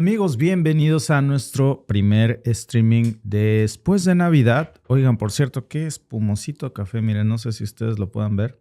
Amigos, bienvenidos a nuestro primer streaming después de Navidad. Oigan, por cierto, qué espumosito café. Miren, no sé si ustedes lo puedan ver.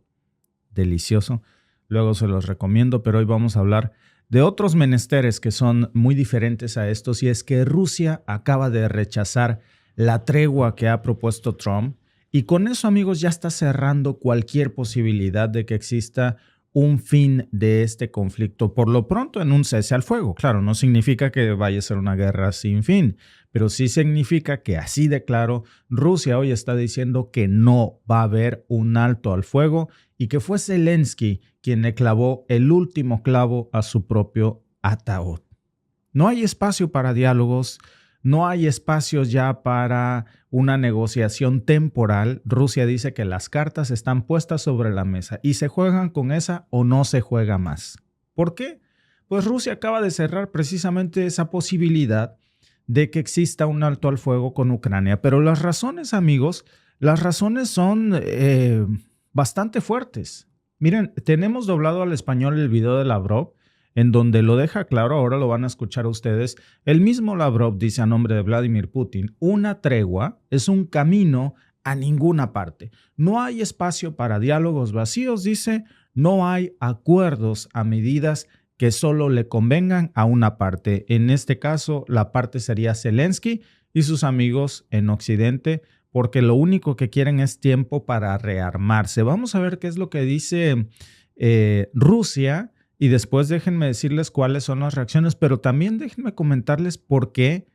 Delicioso. Luego se los recomiendo, pero hoy vamos a hablar de otros menesteres que son muy diferentes a estos. Y es que Rusia acaba de rechazar la tregua que ha propuesto Trump. Y con eso, amigos, ya está cerrando cualquier posibilidad de que exista un fin de este conflicto, por lo pronto en un cese al fuego. Claro, no significa que vaya a ser una guerra sin fin, pero sí significa que así de claro, Rusia hoy está diciendo que no va a haber un alto al fuego y que fue Zelensky quien le clavó el último clavo a su propio ataúd. No hay espacio para diálogos, no hay espacios ya para una negociación temporal. Rusia dice que las cartas están puestas sobre la mesa y se juegan con esa o no se juega más. ¿Por qué? Pues Rusia acaba de cerrar precisamente esa posibilidad de que exista un alto al fuego con Ucrania. Pero las razones, amigos, las razones son bastante fuertes. Miren, tenemos doblado al español el video de Lavrov, en donde lo deja claro, ahora lo van a escuchar ustedes. El mismo Lavrov dice a nombre de Vladimir Putin, una tregua es un camino a ninguna parte. No hay espacio para diálogos vacíos, dice, no hay acuerdos a medidas que solo le convengan a una parte. En este caso, la parte sería Zelensky y sus amigos en Occidente, porque lo único que quieren es tiempo para rearmarse. Vamos a ver qué es lo que dice Rusia. Y después déjenme decirles cuáles son las reacciones, pero también déjenme comentarles por qué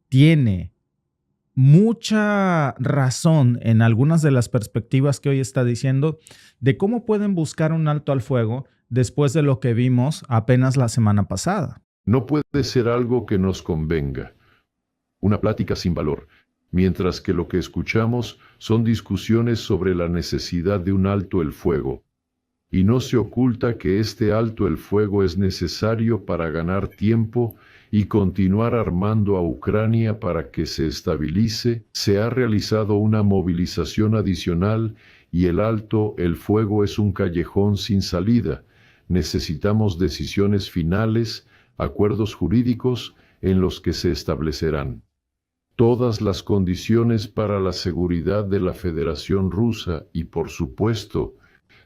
tiene mucha razón en algunas de las perspectivas que hoy está diciendo de cómo pueden buscar un alto al fuego después de lo que vimos apenas la semana pasada. No puede ser algo que nos convenga, una plática sin valor, mientras que lo que escuchamos son discusiones sobre la necesidad de un alto el fuego. Y no se oculta que este alto el fuego es necesario para ganar tiempo y continuar armando a Ucrania para que se estabilice. Se ha realizado una movilización adicional y el alto el fuego es un callejón sin salida. Necesitamos decisiones finales, acuerdos jurídicos en los que se establecerán todas las condiciones para la seguridad de la Federación Rusa y, por supuesto,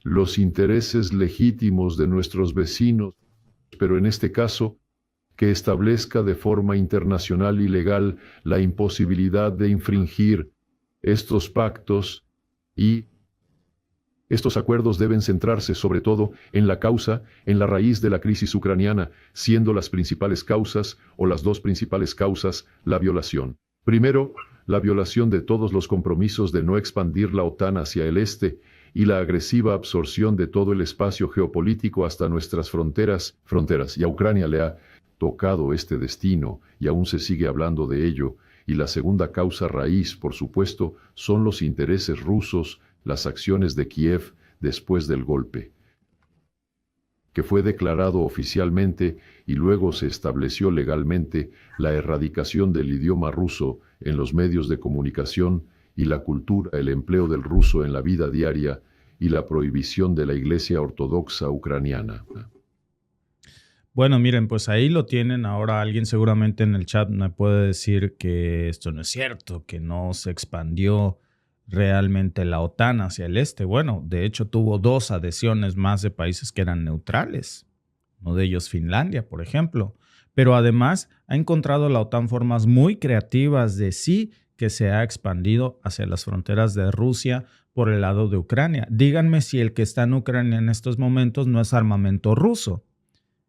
los intereses legítimos de nuestros vecinos, pero en este caso, que establezca de forma internacional y legal la imposibilidad de infringir estos pactos y estos acuerdos deben centrarse sobre todo en la causa, en la raíz de la crisis ucraniana, siendo las principales causas o las dos principales causas la violación. Primero, la violación de todos los compromisos de no expandir la OTAN hacia el este y la agresiva absorción de todo el espacio geopolítico hasta nuestras fronteras, y a Ucrania le ha tocado este destino y aún se sigue hablando de ello. Y la segunda causa raíz, por supuesto, son los intereses rusos, las acciones de Kiev después del golpe, que fue declarado oficialmente y luego se estableció legalmente la erradicación del idioma ruso en los medios de comunicación y la cultura, el empleo del ruso en la vida diaria y la prohibición de la Iglesia Ortodoxa ucraniana. Bueno, miren, pues ahí lo tienen. Ahora alguien seguramente en el chat me puede decir que esto no es cierto, que no se expandió realmente la OTAN hacia el este. Bueno, de hecho tuvo 2 adhesiones más de países que eran neutrales, uno de ellos Finlandia, por ejemplo. Pero además ha encontrado la OTAN formas muy creativas de sí que se ha expandido hacia las fronteras de Rusia por el lado de Ucrania. Díganme si el que está en Ucrania en estos momentos no es armamento ruso.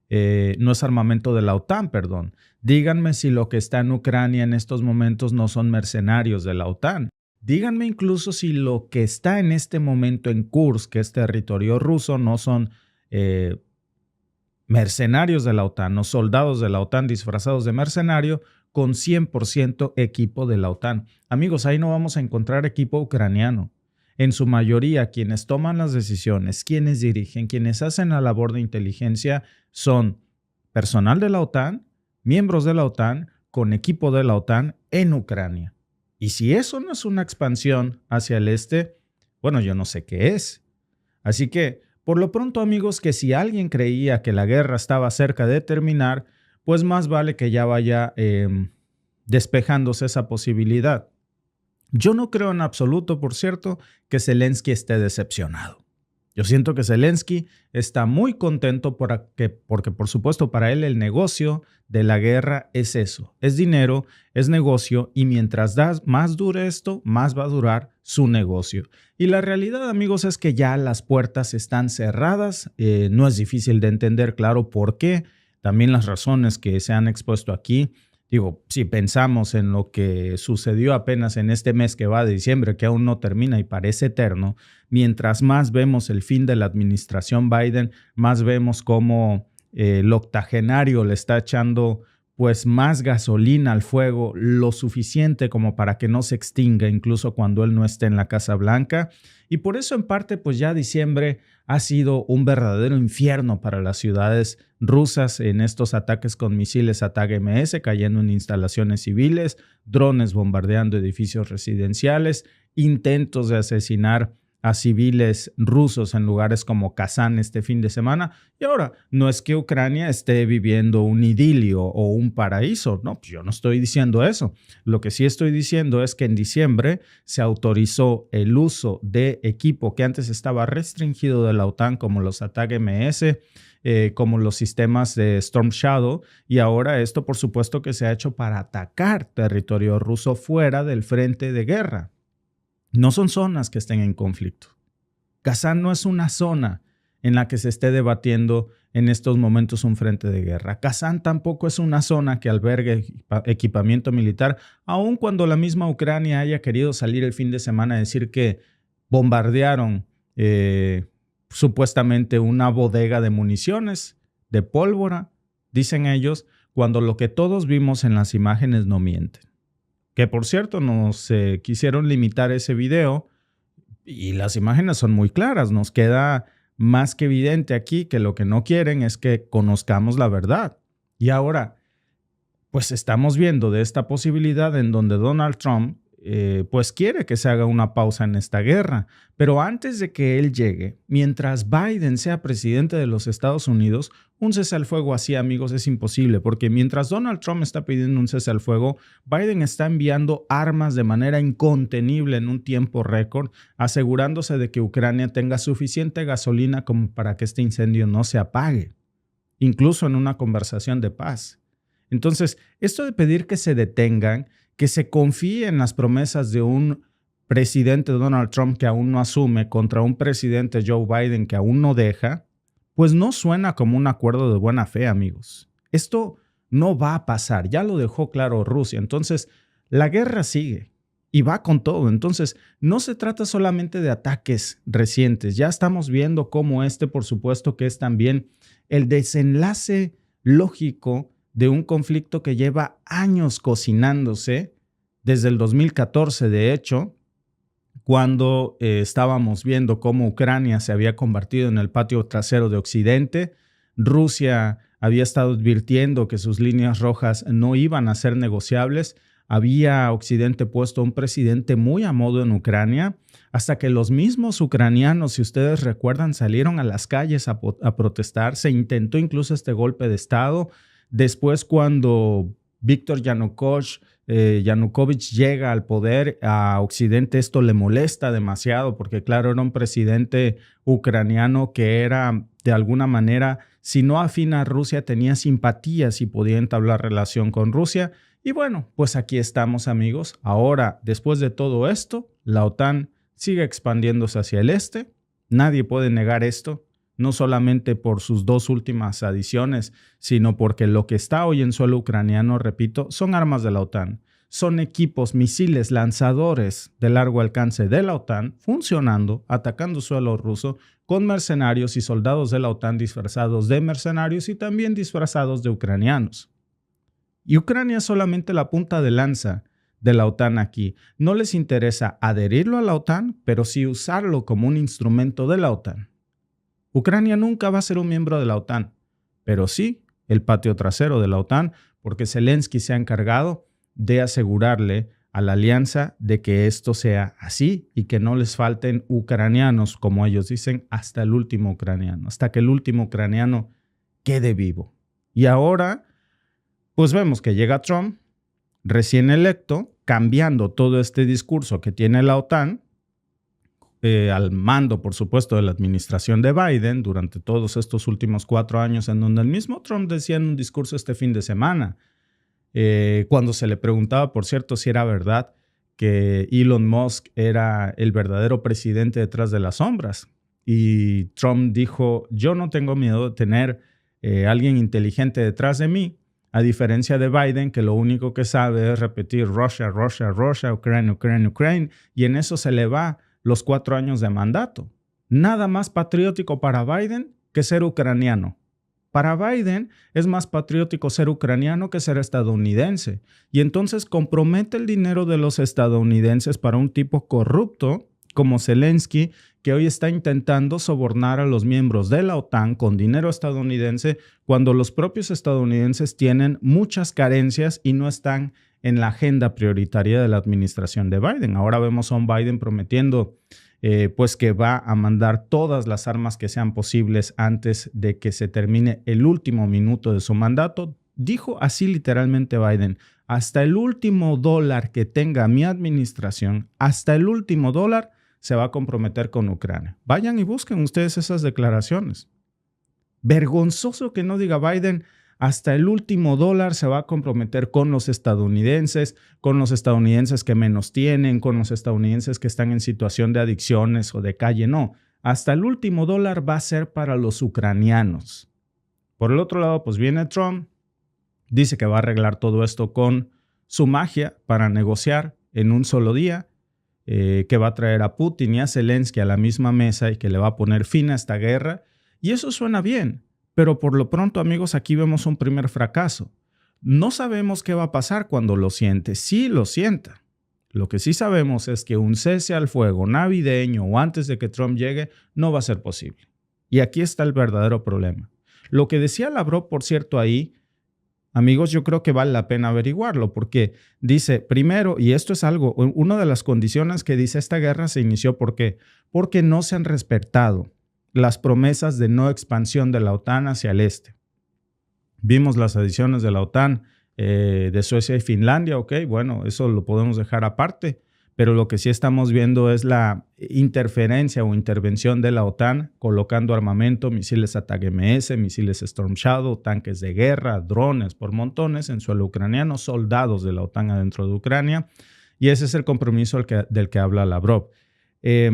No es armamento de la OTAN, perdón. Díganme si lo que está en Ucrania en estos momentos no son mercenarios de la OTAN. Díganme incluso si lo que está en este momento en Kursk, que es territorio ruso, no son mercenarios de la OTAN o soldados de la OTAN disfrazados de mercenario con 100% equipo de la OTAN. Amigos, ahí no vamos a encontrar equipo ucraniano. En su mayoría, quienes toman las decisiones, quienes dirigen, quienes hacen la labor de inteligencia son personal de la OTAN, miembros de la OTAN, con equipo de la OTAN en Ucrania. Y si eso no es una expansión hacia el este, bueno, yo no sé qué es. Así que, por lo pronto, amigos, que si alguien creía que la guerra estaba cerca de terminar, pues más vale que ya vaya despejándose esa posibilidad. Yo no creo en absoluto, por cierto, que Zelensky esté decepcionado. Yo siento que Zelensky está muy contento porque, por supuesto, para él el negocio de la guerra es eso, es dinero, es negocio, y mientras más dure esto, más va a durar su negocio. Y la realidad, amigos, es que ya las puertas están cerradas. No es difícil de entender, claro, por qué. También las razones que se han expuesto aquí. Digo, si pensamos en lo que sucedió apenas en este mes que va de diciembre, que aún no termina y parece eterno, mientras más vemos el fin de la administración Biden, más vemos cómo el octogenario le está echando pues más gasolina al fuego, lo suficiente como para que no se extinga incluso cuando él no esté en la Casa Blanca. Y por eso en parte pues ya diciembre ha sido un verdadero infierno para las ciudades rusas en estos ataques con misiles ATACMS cayendo en instalaciones civiles, drones bombardeando edificios residenciales, intentos de asesinar a civiles rusos en lugares como Kazán este fin de semana. Y ahora, no es que Ucrania esté viviendo un idilio o un paraíso, no, pues yo no estoy diciendo eso. Lo que sí estoy diciendo es que en diciembre se autorizó el uso de equipo que antes estaba restringido de la OTAN, como los ATACMS, como los sistemas de Storm Shadow, y ahora esto por supuesto que se ha hecho para atacar territorio ruso fuera del frente de guerra. No son zonas que estén en conflicto. Kazán no es una zona en la que se esté debatiendo en estos momentos un frente de guerra. Kazán tampoco es una zona que albergue equipamiento militar, aun cuando la misma Ucrania haya querido salir el fin de semana a decir que bombardearon supuestamente una bodega de municiones, de pólvora, dicen ellos, cuando lo que todos vimos en las imágenes no mienten. Que por cierto nos quisieron limitar ese video y las imágenes son muy claras. Nos queda más que evidente aquí que lo que no quieren es que conozcamos la verdad. Y ahora, pues estamos viendo de esta posibilidad en donde Donald Trump pues quiere que se haga una pausa en esta guerra. Pero antes de que él llegue, mientras Biden sea presidente de los Estados Unidos, un cese al fuego así, amigos, es imposible, porque mientras Donald Trump está pidiendo un cese al fuego, Biden está enviando armas de manera incontenible en un tiempo récord, asegurándose de que Ucrania tenga suficiente gasolina como para que este incendio no se apague, incluso en una conversación de paz. Entonces, esto de pedir que se detengan, que se confíe en las promesas de un presidente Donald Trump que aún no asume contra un presidente Joe Biden que aún no deja, pues no suena como un acuerdo de buena fe, amigos. Esto no va a pasar, ya lo dejó claro Rusia. Entonces, la guerra sigue y va con todo. Entonces, no se trata solamente de ataques recientes. Ya estamos viendo cómo por supuesto, que es también el desenlace lógico de un conflicto que lleva años cocinándose, desde el 2014, de hecho, cuando estábamos viendo cómo Ucrania se había convertido en el patio trasero de Occidente. Rusia había estado advirtiendo que sus líneas rojas no iban a ser negociables. Había Occidente puesto un presidente muy a modo en Ucrania, hasta que los mismos ucranianos, si ustedes recuerdan, salieron a las calles a protestar. Se intentó incluso este golpe de Estado. Después, cuando Víctor Yanukovych llega al poder, a Occidente esto le molesta demasiado porque, claro, era un presidente ucraniano que era, de alguna manera, si no afín a Rusia, tenía simpatías y podía entablar relación con Rusia. Y bueno, pues aquí estamos, amigos. Ahora, después de todo esto, la OTAN sigue expandiéndose hacia el este. Nadie puede negar esto. No solamente por sus dos últimas adiciones, sino porque lo que está hoy en suelo ucraniano, repito, son armas de la OTAN. Son equipos, misiles, lanzadores de largo alcance de la OTAN funcionando, atacando suelo ruso con mercenarios y soldados de la OTAN disfrazados de mercenarios y también disfrazados de ucranianos. Y Ucrania es solamente la punta de lanza de la OTAN aquí. No les interesa adherirlo a la OTAN, pero sí usarlo como un instrumento de la OTAN. Ucrania nunca va a ser un miembro de la OTAN, pero sí el patio trasero de la OTAN, porque Zelensky se ha encargado de asegurarle a la alianza de que esto sea así y que no les falten ucranianos, como ellos dicen, hasta el último ucraniano, hasta que el último ucraniano quede vivo. Y ahora, Pues vemos que llega Trump, recién electo, cambiando todo este discurso que tiene la OTAN, al mando, por supuesto, de la administración de Biden durante todos estos últimos 4 años, en donde el mismo Trump decía en un discurso este fin de semana, cuando se le preguntaba, por cierto, si era verdad que Elon Musk era el verdadero presidente detrás de las sombras. Y Trump dijo, yo no tengo miedo de tener alguien inteligente detrás de mí, a diferencia de Biden, que lo único que sabe es repetir Russia, Russia, Russia, Ucrania, Ucrania, Ucrania, y en eso se le va los 4 años de mandato. Nada más patriótico para Biden que ser ucraniano. Para Biden es más patriótico ser ucraniano que ser estadounidense. Y entonces compromete el dinero de los estadounidenses para un tipo corrupto como Zelensky, que hoy está intentando sobornar a los miembros de la OTAN con dinero estadounidense cuando los propios estadounidenses tienen muchas carencias y no están en la agenda prioritaria de la administración de Biden. Ahora vemos a un Biden prometiendo pues que va a mandar todas las armas que sean posibles antes de que se termine el último minuto de su mandato. Dijo así literalmente Biden, hasta el último dólar que tenga mi administración, hasta el último dólar se va a comprometer con Ucrania. Vayan y busquen ustedes esas declaraciones. Vergonzoso que no diga Biden, hasta el último dólar se va a comprometer con los estadounidenses que menos tienen, con los estadounidenses que están en situación de adicciones o de calle. No, hasta el último dólar va a ser para los ucranianos. Por el otro lado, pues viene Trump, dice que va a arreglar todo esto con su magia para negociar en un solo día, que va a traer a Putin y a Zelensky a la misma mesa y que le va a poner fin a esta guerra. Y eso suena bien. Pero por lo pronto, amigos, aquí vemos un primer fracaso. No sabemos qué va a pasar cuando lo siente. Sí lo sienta. Lo que sí sabemos es que un cese al fuego navideño o antes de que Trump llegue no va a ser posible. Y aquí está el verdadero problema. Lo que decía Lavrov, por cierto, ahí, amigos, yo creo que vale la pena averiguarlo porque dice, primero, y esto es algo, una de las condiciones que dice esta guerra se inició, ¿por qué? Porque no se han respetado las promesas de no expansión de la OTAN hacia el este. Vimos las adiciones de la OTAN de Suecia y Finlandia, ok, bueno, eso lo podemos dejar aparte, pero lo que sí estamos viendo es la interferencia o intervención de la OTAN colocando armamento, misiles ATACMS, misiles Storm Shadow, tanques de guerra, drones por montones en suelo ucraniano, soldados de la OTAN adentro de Ucrania, y ese es el compromiso del que habla Lavrov.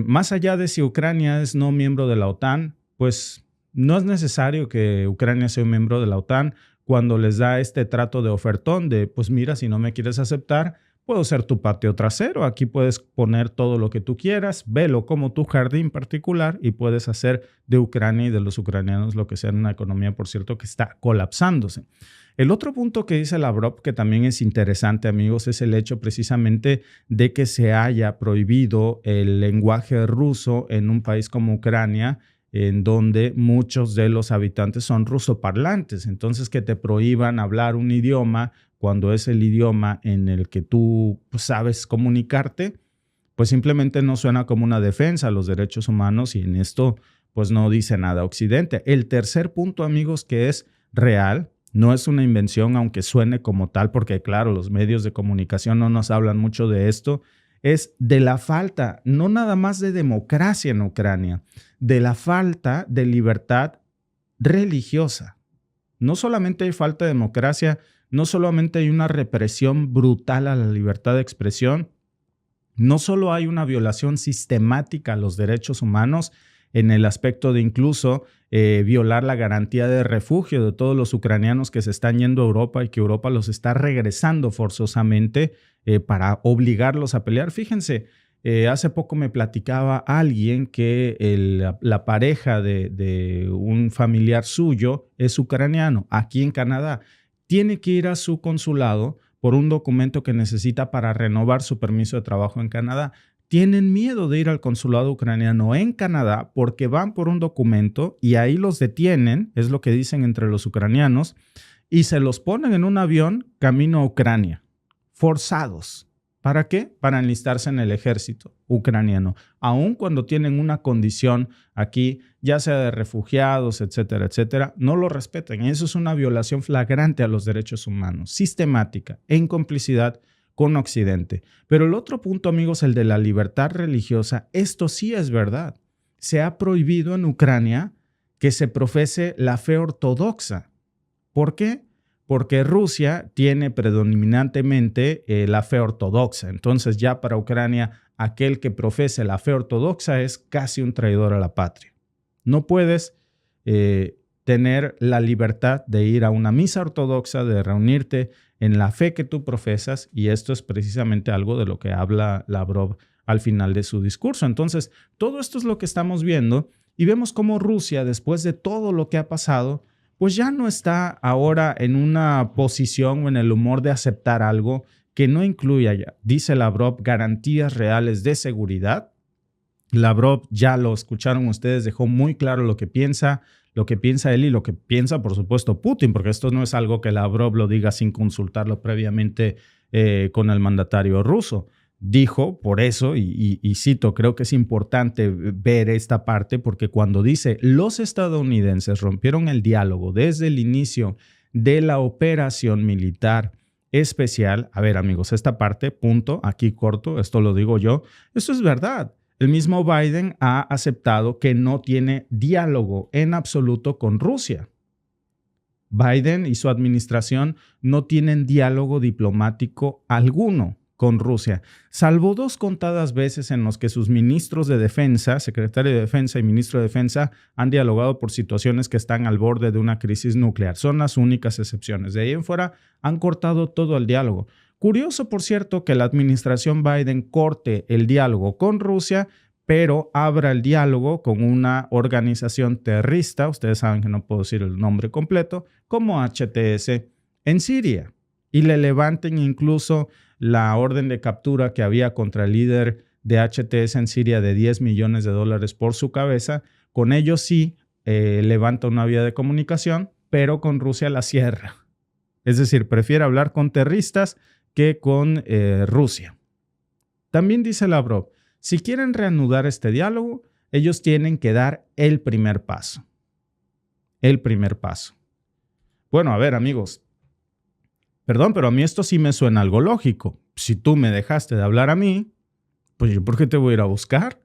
Más allá de si Ucrania es no miembro de la OTAN, pues no es necesario que Ucrania sea un miembro de la OTAN cuando les da este trato de ofertón de, pues mira, si no me quieres aceptar, puedo ser tu patio trasero, aquí puedes poner todo lo que tú quieras, velo como tu jardín particular y puedes hacer de Ucrania y de los ucranianos lo que sea en una economía, por cierto, que está colapsándose. El otro punto que dice Lavrov, que también es interesante, amigos, es el hecho precisamente de que se haya prohibido el lenguaje ruso en un país como Ucrania, en donde muchos de los habitantes son rusoparlantes. Entonces, que te prohíban hablar un idioma cuando es el idioma en el que tú sabes comunicarte, pues simplemente no suena como una defensa a los derechos humanos y en esto pues no dice nada Occidente. El tercer punto, amigos, que es real, no es una invención, aunque suene como tal, porque claro, los medios de comunicación no nos hablan mucho de esto, es de la falta, no nada más de democracia en Ucrania, de la falta de libertad religiosa. No solamente hay falta de democracia, no solamente hay una represión brutal a la libertad de expresión, no solo hay una violación sistemática a los derechos humanos en el aspecto de incluso violar la garantía de refugio de todos los ucranianos que se están yendo a Europa y que Europa los está regresando forzosamente para obligarlos a pelear. Fíjense, hace poco me platicaba alguien que la pareja de un familiar suyo es ucraniano aquí en Canadá. Tiene que ir a su consulado por un documento que necesita para renovar su permiso de trabajo en Canadá. Tienen miedo de ir al consulado ucraniano en Canadá porque van por un documento y ahí los detienen, es lo que dicen entre los ucranianos, y se los ponen en un avión camino a Ucrania, forzados. ¿Para qué? Para enlistarse en el ejército ucraniano, aun cuando tienen una condición aquí, ya sea de refugiados, etcétera, etcétera, no lo respetan. Y eso es una violación flagrante a los derechos humanos, sistemática, en complicidad con Occidente. Pero el otro punto, amigos, el de la libertad religiosa, esto sí es verdad. Se ha prohibido en Ucrania que se profese la fe ortodoxa. ¿Por qué? Porque Rusia tiene predominantemente la fe ortodoxa. Entonces ya para Ucrania, aquel que profese la fe ortodoxa es casi un traidor a la patria. No puedes tener la libertad de ir a una misa ortodoxa, de reunirte en la fe que tú profesas, y esto es precisamente algo de lo que habla Lavrov al final de su discurso. Entonces, todo esto es lo que estamos viendo y vemos cómo Rusia, después de todo lo que ha pasado, pues ya no está ahora en una posición o en el humor de aceptar algo que no incluya, ya, dice Lavrov, garantías reales de seguridad. Lavrov, ya lo escucharon ustedes, dejó muy claro lo que piensa él y lo que piensa, por supuesto, Putin, porque esto no es algo que Lavrov lo diga sin consultarlo previamente con el mandatario ruso. Dijo, por eso, y cito, creo que es importante ver esta parte, porque cuando dice los estadounidenses rompieron el diálogo desde el inicio de la operación militar especial, a ver amigos, esta parte, punto, aquí corto, esto lo digo yo, esto es verdad. El mismo Biden ha aceptado que no tiene diálogo en absoluto con Rusia. Biden y su administración no tienen diálogo diplomático alguno con Rusia, salvo 2 contadas veces en los que sus ministros de defensa, secretario de defensa y ministro de defensa, han dialogado por situaciones que están al borde de una crisis nuclear. Son las únicas excepciones. De ahí en fuera han cortado todo el diálogo. Curioso, por cierto, que la administración Biden corte el diálogo con Rusia, pero abra el diálogo con una organización terrorista, ustedes saben que no puedo decir el nombre completo, como HTS en Siria, y le levanten incluso la orden de captura que había contra el líder de HTS en Siria de $10 millones por su cabeza. Con ellos sí levanta una vía de comunicación, pero con Rusia la cierra. Es decir, prefiere hablar con terroristas que con Rusia. También dice Lavrov, si quieren reanudar este diálogo, ellos tienen que dar el primer paso. El primer paso. Bueno, a ver, amigos, perdón, pero a mí esto sí me suena algo lógico. Si tú me dejaste de hablar a mí, pues yo, ¿por qué te voy a ir a buscar?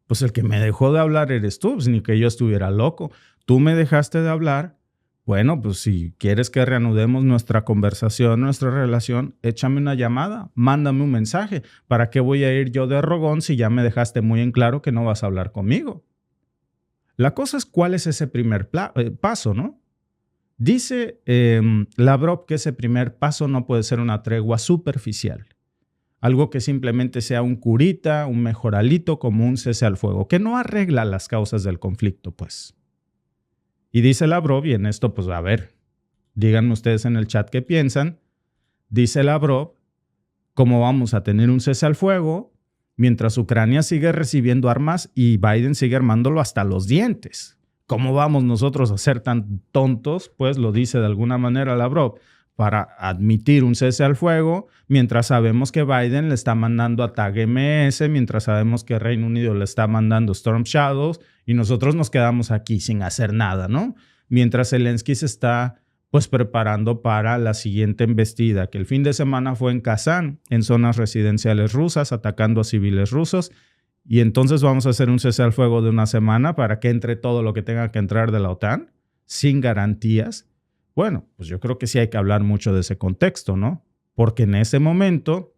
Pues el que me dejó de hablar eres tú, pues ni que yo estuviera loco. Tú me dejaste de hablar. Bueno, pues si quieres que reanudemos nuestra conversación, nuestra relación, échame una llamada, mándame un mensaje. ¿Para qué voy a ir yo de rogón si ya me dejaste muy en claro que no vas a hablar conmigo? La cosa es cuál es ese primer paso, ¿no? Dice Lavrov que ese primer paso no puede ser una tregua superficial. Algo que simplemente sea un curita, un mejoralito, como un cese al fuego, que no arregla las causas del conflicto, pues. Y dice Lavrov, y en esto, pues a ver, díganme ustedes en el chat qué piensan. Dice Lavrov, ¿cómo vamos a tener un cese al fuego mientras Ucrania sigue recibiendo armas y Biden sigue armándolo hasta los dientes? ¿Cómo vamos nosotros a ser tan tontos? Pues lo dice de alguna manera Lavrov, para admitir un cese al fuego, mientras sabemos que Biden le está mandando a TAG-MS, mientras sabemos que Reino Unido le está mandando Storm Shadows, y nosotros nos quedamos aquí sin hacer nada, ¿no? Mientras Zelensky se está pues preparando para la siguiente embestida, que el fin de semana fue en Kazán, en zonas residenciales rusas, atacando a civiles rusos, y entonces vamos a hacer un cese al fuego de una semana para que entre todo lo que tenga que entrar de la OTAN, sin garantías. Bueno, pues yo creo que sí hay que hablar mucho de ese contexto, ¿no? Porque en ese momento,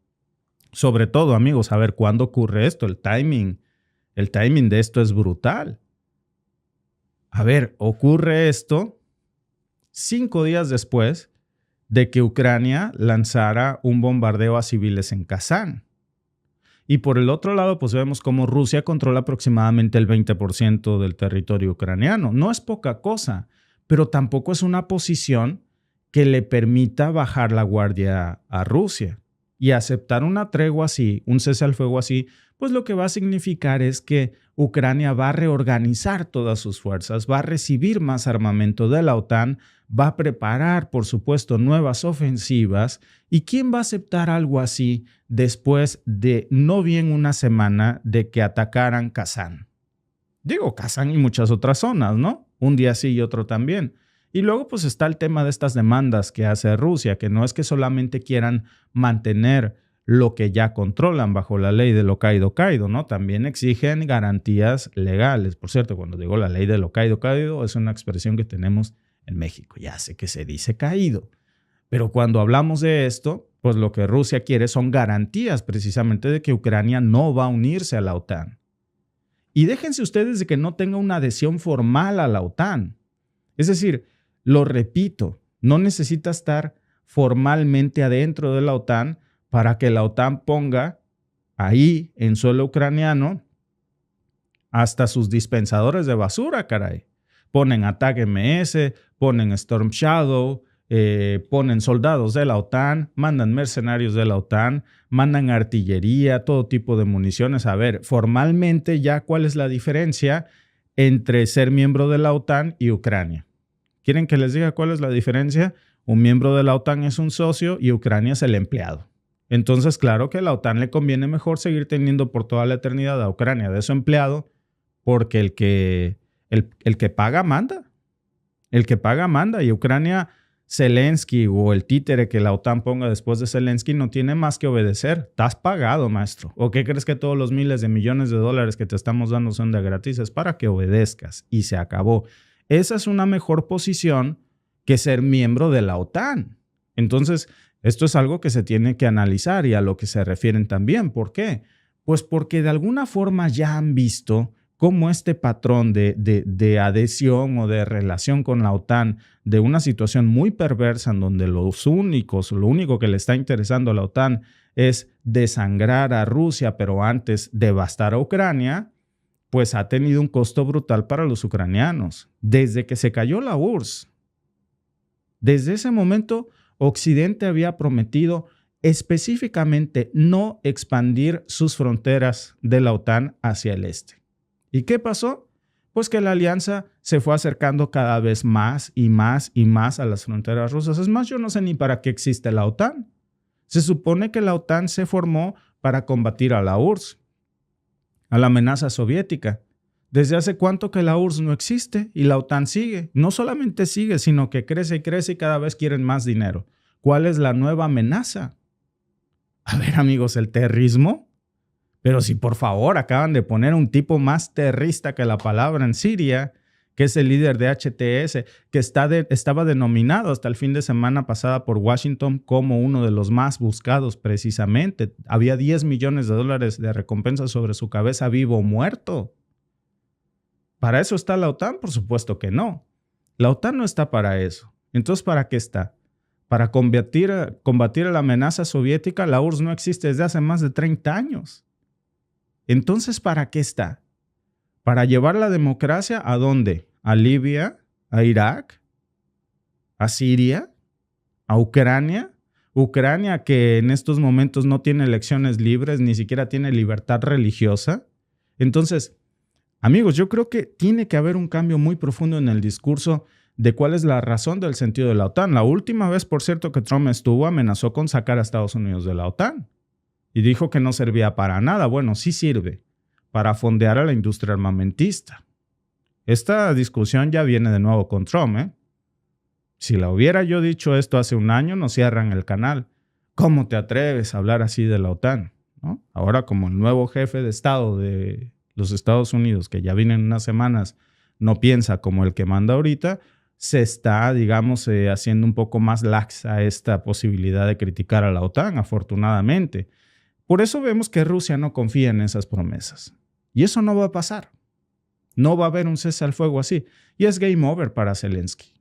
sobre todo, amigos, a ver cuándo ocurre esto, el timing de esto es brutal. A ver, ocurre esto 5 días después de que Ucrania lanzara un bombardeo a civiles en Kazán. Y por el otro lado, pues vemos cómo Rusia controla aproximadamente el 20% del territorio ucraniano. No es poca cosa, pero tampoco es una posición que le permita bajar la guardia a Rusia. Y aceptar una tregua así, un cese al fuego así, pues lo que va a significar es que Ucrania va a reorganizar todas sus fuerzas, va a recibir más armamento de la OTAN, va a preparar, por supuesto, nuevas ofensivas. ¿Y quién va a aceptar algo así después de no bien una semana de que atacaran Kazán? Digo, Kazán y muchas otras zonas, ¿no? Un día sí y otro también. Y luego pues está el tema de estas demandas que hace Rusia, que no es que solamente quieran mantener lo que ya controlan bajo la ley de lo caído, ¿no? También exigen garantías legales. Por cierto, cuando digo la ley de lo caído, es una expresión que tenemos en México. Ya sé que se dice caído. Pero cuando hablamos de esto, pues lo que Rusia quiere son garantías precisamente de que Ucrania no va a unirse a la OTAN. Y déjense ustedes de que no tenga una adhesión formal a la OTAN. Es decir, lo repito, no necesita estar formalmente adentro de la OTAN para que la OTAN ponga ahí en suelo ucraniano hasta sus dispensadores de basura, caray. Ponen Attack MS, ponen Storm Shadow, ponen soldados de la OTAN, mandan mercenarios de la OTAN, mandan artillería, todo tipo de municiones. A ver, formalmente ya, ¿cuál es la diferencia entre ser miembro de la OTAN y Ucrania? ¿Quieren que les diga cuál es la diferencia? Un miembro de la OTAN es un socio y Ucrania es el empleado. Entonces, claro que a la OTAN le conviene mejor seguir teniendo por toda la eternidad a Ucrania de su empleado, porque el que paga manda. El que paga manda. Y Ucrania, Zelensky o el títere que la OTAN ponga después de Zelensky no tiene más que obedecer. Estás pagado, maestro. ¿O qué crees que todos los miles de millones de dólares que te estamos dando son de gratis? Es para que obedezcas y se acabó. Esa es una mejor posición que ser miembro de la OTAN. Entonces, esto es algo que se tiene que analizar y a lo que se refieren también. ¿Por qué? Pues porque de alguna forma ya han visto cómo este patrón de adhesión o de relación con la OTAN, de una situación muy perversa en donde lo único que le está interesando a la OTAN es desangrar a Rusia, pero antes devastar a Ucrania, pues ha tenido un costo brutal para los ucranianos. Desde que se cayó la URSS, desde ese momento, Occidente había prometido específicamente no expandir sus fronteras de la OTAN hacia el este. ¿Y qué pasó? Pues que la alianza se fue acercando cada vez más y más y más a las fronteras rusas. Es más, yo no sé ni para qué existe la OTAN. Se supone que la OTAN se formó para combatir a la URSS, a la amenaza soviética. ¿Desde hace cuánto que la URSS no existe y la OTAN sigue? No solamente sigue, sino que crece y crece y cada vez quieren más dinero. ¿Cuál es la nueva amenaza? A ver, amigos, ¿el terrorismo? Pero si por favor acaban de poner un tipo más terrorista que la palabra en Siria, que es el líder de HTS, que estaba denominado hasta el fin de semana pasada por Washington como uno de los más buscados precisamente. Había $10 millones de recompensa sobre su cabeza, vivo o muerto. ¿Para eso está la OTAN? Por supuesto que no. La OTAN no está para eso. Entonces, ¿para qué está? Para combatir a la amenaza soviética. La URSS no existe desde hace más de 30 años. Entonces, ¿para qué está? ¿Para llevar la democracia a dónde? ¿A Libia? ¿A Irak? ¿A Siria? ¿A Ucrania? Ucrania, que en estos momentos no tiene elecciones libres, ni siquiera tiene libertad religiosa. Entonces, amigos, yo creo que tiene que haber un cambio muy profundo en el discurso de cuál es la razón del sentido de la OTAN. La última vez, por cierto, que Trump estuvo, amenazó con sacar a Estados Unidos de la OTAN. Y dijo que no servía para nada. Bueno, sí sirve para fondear a la industria armamentista. Esta discusión ya viene de nuevo con Trump, ¿eh? Si la hubiera yo dicho esto hace un año, nos cierran el canal. ¿Cómo te atreves a hablar así de la OTAN? ¿No? Ahora, como el nuevo jefe de Estado de los Estados Unidos, que ya viene en unas semanas, no piensa como el que manda ahorita, se está, digamos, haciendo un poco más laxa esta posibilidad de criticar a la OTAN, afortunadamente. Por eso vemos que Rusia no confía en esas promesas. Y eso no va a pasar. No va a haber un cese al fuego así. Y es game over para Zelensky.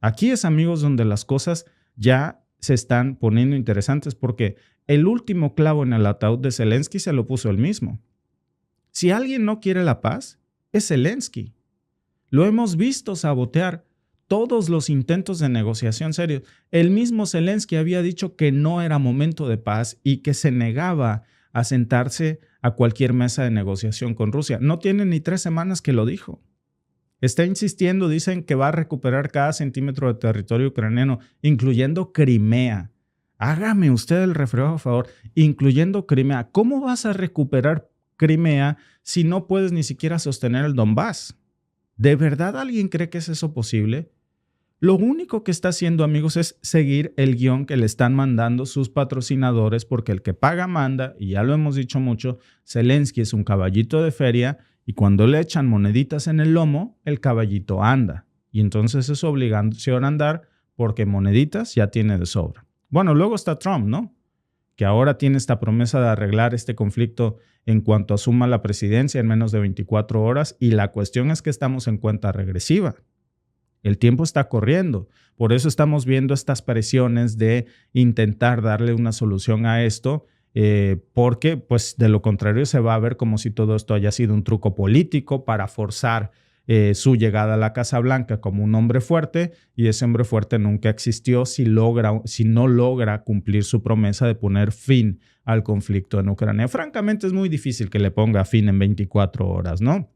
Aquí es, amigos, donde las cosas ya se están poniendo interesantes porque el último clavo en el ataúd de Zelensky se lo puso él mismo. Si alguien no quiere la paz, es Zelensky. Lo hemos visto sabotear todos los intentos de negociación serios. El mismo Zelensky había dicho que no era momento de paz y que se negaba a sentarse a cualquier mesa de negociación con Rusia. No tiene ni 3 semanas que lo dijo. Está insistiendo, dicen que va a recuperar cada centímetro de territorio ucraniano, incluyendo Crimea. Hágame usted el refrendo, por favor, incluyendo Crimea. ¿Cómo vas a recuperar Crimea si no puedes ni siquiera sostener el Donbass? ¿De verdad alguien cree que es eso posible? Lo único que está haciendo, amigos, es seguir el guión que le están mandando sus patrocinadores, porque el que paga manda, y ya lo hemos dicho mucho, Zelensky es un caballito de feria, y cuando le echan moneditas en el lomo, el caballito anda. Y entonces es su obligación andar, porque moneditas ya tiene de sobra. Bueno, luego está Trump, ¿no? Que ahora tiene esta promesa de arreglar este conflicto en cuanto asuma la presidencia en menos de 24 horas, y la cuestión es que estamos en cuenta regresiva. El tiempo está corriendo. Por eso estamos viendo estas presiones de intentar darle una solución a esto, porque pues de lo contrario se va a ver como si todo esto haya sido un truco político para forzar su llegada a la Casa Blanca como un hombre fuerte, y ese hombre fuerte nunca existió si no logra cumplir su promesa de poner fin al conflicto en Ucrania. Francamente es muy difícil que le ponga fin en 24 horas, ¿no?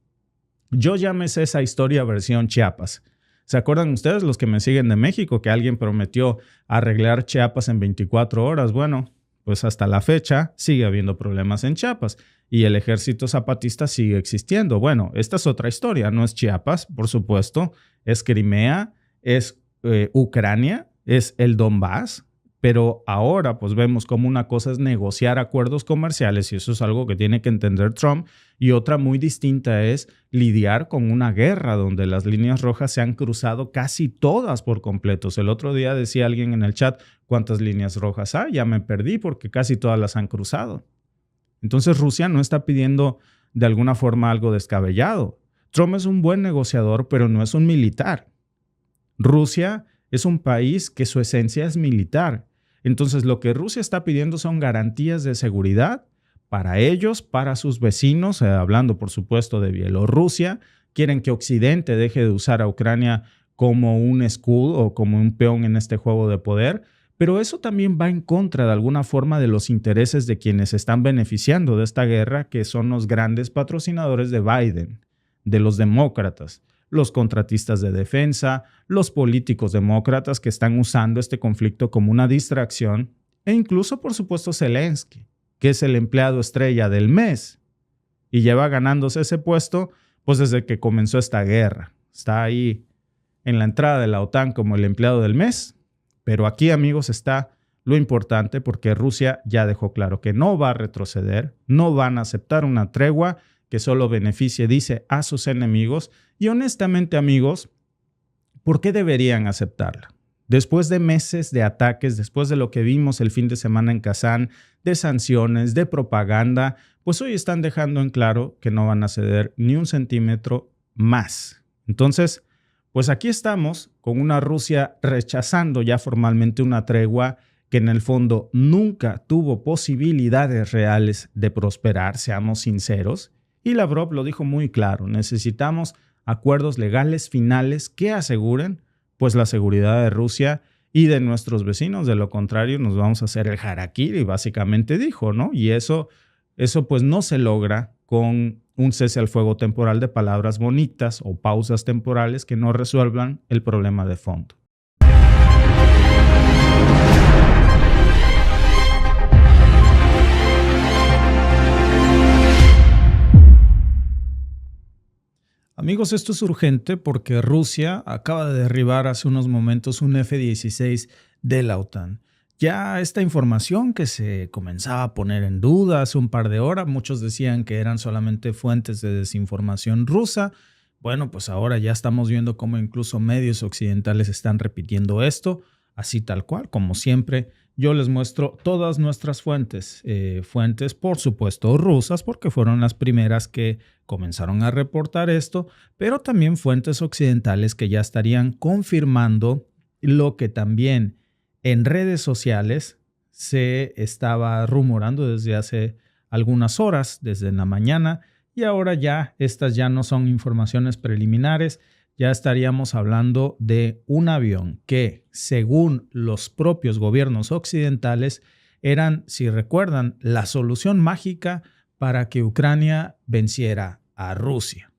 Yo ya me sé esa historia versión Chiapas. ¿Se acuerdan ustedes, los que me siguen de México, que alguien prometió arreglar Chiapas en 24 horas? Bueno, pues hasta la fecha sigue habiendo problemas en Chiapas y el ejército zapatista sigue existiendo. Bueno, esta es otra historia, no es Chiapas, por supuesto, es Crimea, es Ucrania, es el Donbass, pero ahora pues vemos como una cosa es negociar acuerdos comerciales, y eso es algo que tiene que entender Trump, y otra muy distinta es lidiar con una guerra donde las líneas rojas se han cruzado casi todas por completos. El otro día decía alguien en el chat, ¿cuántas líneas rojas hay? Ya me perdí porque casi todas las han cruzado. Entonces Rusia no está pidiendo de alguna forma algo descabellado. Trump es un buen negociador, pero no es un militar. Rusia es un país que su esencia es militar. Entonces lo que Rusia está pidiendo son garantías de seguridad para ellos, para sus vecinos, hablando por supuesto de Bielorrusia. Quieren que Occidente deje de usar a Ucrania como un escudo o como un peón en este juego de poder, pero eso también va en contra de alguna forma de los intereses de quienes están beneficiando de esta guerra, que son los grandes patrocinadores de Biden, de los demócratas, los contratistas de defensa, los políticos demócratas que están usando este conflicto como una distracción, e incluso por supuesto Zelensky, que es el empleado estrella del mes y lleva ganándose ese puesto pues desde que comenzó esta guerra. Está ahí en la entrada de la OTAN como el empleado del mes, pero aquí, amigos, está lo importante, porque Rusia ya dejó claro que no va a retroceder, no van a aceptar una tregua que solo beneficie, dice, a sus enemigos. Y honestamente, amigos, ¿por qué deberían aceptarla? Después de meses de ataques, después de lo que vimos el fin de semana en Kazán, de sanciones, de propaganda, pues hoy están dejando en claro que no van a ceder ni un centímetro más. Entonces, pues aquí estamos con una Rusia rechazando ya formalmente una tregua que en el fondo nunca tuvo posibilidades reales de prosperar, seamos sinceros. Y Lavrov lo dijo muy claro, necesitamos acuerdos legales finales que aseguren pues la seguridad de Rusia y de nuestros vecinos. De lo contrario nos vamos a hacer el harakiri, básicamente dijo, ¿no? Y eso pues no se logra con un cese al fuego temporal de palabras bonitas o pausas temporales que no resuelvan el problema de fondo. Amigos, esto es urgente porque Rusia acaba de derribar hace unos momentos un F-16 de la OTAN. Ya esta información que se comenzaba a poner en duda hace un par de horas, muchos decían que eran solamente fuentes de desinformación rusa. Bueno, pues ahora ya estamos viendo cómo incluso medios occidentales están repitiendo esto, así tal cual, como siempre. Yo les muestro todas nuestras fuentes, fuentes por supuesto rusas, porque fueron las primeras que comenzaron a reportar esto, pero también fuentes occidentales que ya estarían confirmando lo que también en redes sociales se estaba rumorando desde hace algunas horas, desde la mañana, y ahora ya estas ya no son informaciones preliminares, ya estaríamos hablando de un avión que, según los propios gobiernos occidentales, eran, si recuerdan, la solución mágica para que Ucrania venciera a Rusia.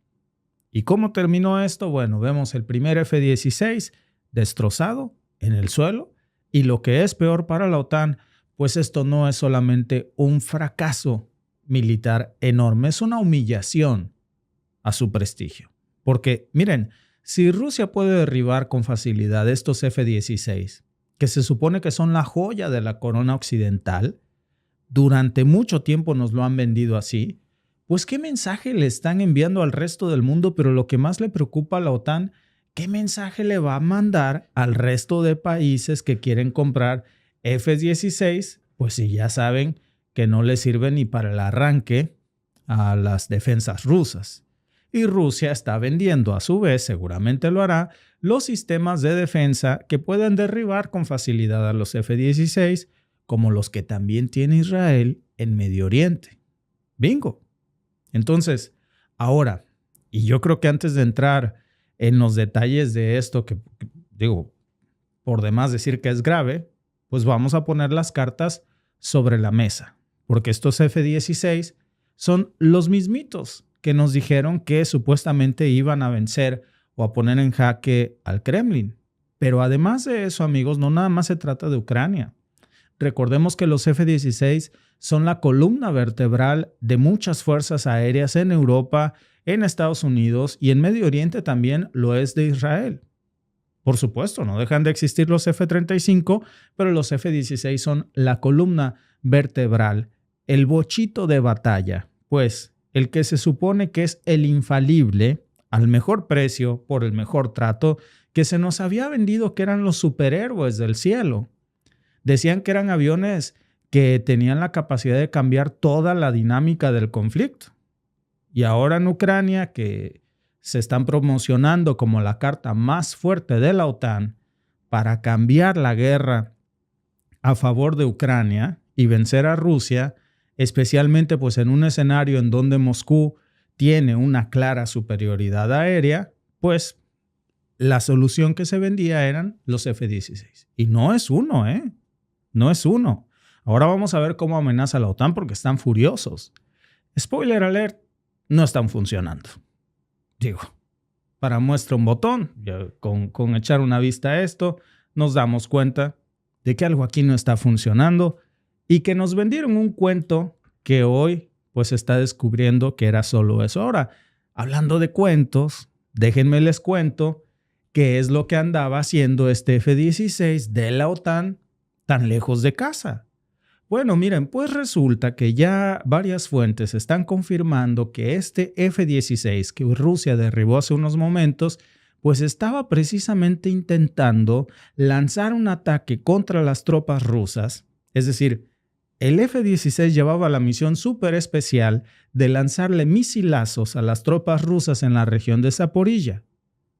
¿Y cómo terminó esto? Bueno, vemos el primer F-16 destrozado en el suelo, y lo que es peor para la OTAN, pues esto no es solamente un fracaso militar enorme, es una humillación a su prestigio. Porque, miren, si Rusia puede derribar con facilidad estos F-16, que se supone que son la joya de la corona occidental, durante mucho tiempo nos lo han vendido así, pues ¿qué mensaje le están enviando al resto del mundo? Pero lo que más le preocupa a la OTAN, ¿qué mensaje le va a mandar al resto de países que quieren comprar F-16? Pues si ya saben que no les sirve ni para el arranque a las defensas rusas. Y Rusia está vendiendo a su vez, seguramente lo hará, los sistemas de defensa que pueden derribar con facilidad a los F-16, como los que también tiene Israel en Medio Oriente. ¡Bingo! Entonces, ahora, y yo creo que antes de entrar en los detalles de esto, que digo, por demás decir que es grave, pues vamos a poner las cartas sobre la mesa, porque estos F-16 son los mismitos que nos dijeron que supuestamente iban a vencer o a poner en jaque al Kremlin. Pero además de eso, amigos, no nada más se trata de Ucrania. Recordemos que los F-16 son la columna vertebral de muchas fuerzas aéreas en Europa, en Estados Unidos y en Medio Oriente también lo es de Israel. Por supuesto, no dejan de existir los F-35, pero los F-16 son la columna vertebral, el bochito de batalla, pues el que se supone que es el infalible, al mejor precio, por el mejor trato, que se nos había vendido que eran los superhéroes del cielo. Decían que eran aviones que tenían la capacidad de cambiar toda la dinámica del conflicto. Y ahora en Ucrania, que se están promocionando como la carta más fuerte de la OTAN para cambiar la guerra a favor de Ucrania y vencer a Rusia, especialmente pues en un escenario en donde Moscú tiene una clara superioridad aérea, pues la solución que se vendía eran los F-16. Y no es uno, ¿eh? No es uno. Ahora vamos a ver cómo amenaza la OTAN porque están furiosos. Spoiler alert, no están funcionando. Digo, para muestra un botón, con echar una vista a esto, nos damos cuenta de que algo aquí no está funcionando y que nos vendieron un cuento que hoy pues está descubriendo que era solo eso. Ahora, hablando de cuentos, déjenme les cuento qué es lo que andaba haciendo este F-16 de la OTAN tan lejos de casa. Bueno, miren, pues resulta que ya varias fuentes están confirmando que este F-16 que Rusia derribó hace unos momentos, pues estaba precisamente intentando lanzar un ataque contra las tropas rusas. Es decir, el F-16 llevaba la misión súper especial de lanzarle misilazos a las tropas rusas en la región de Zaporilla.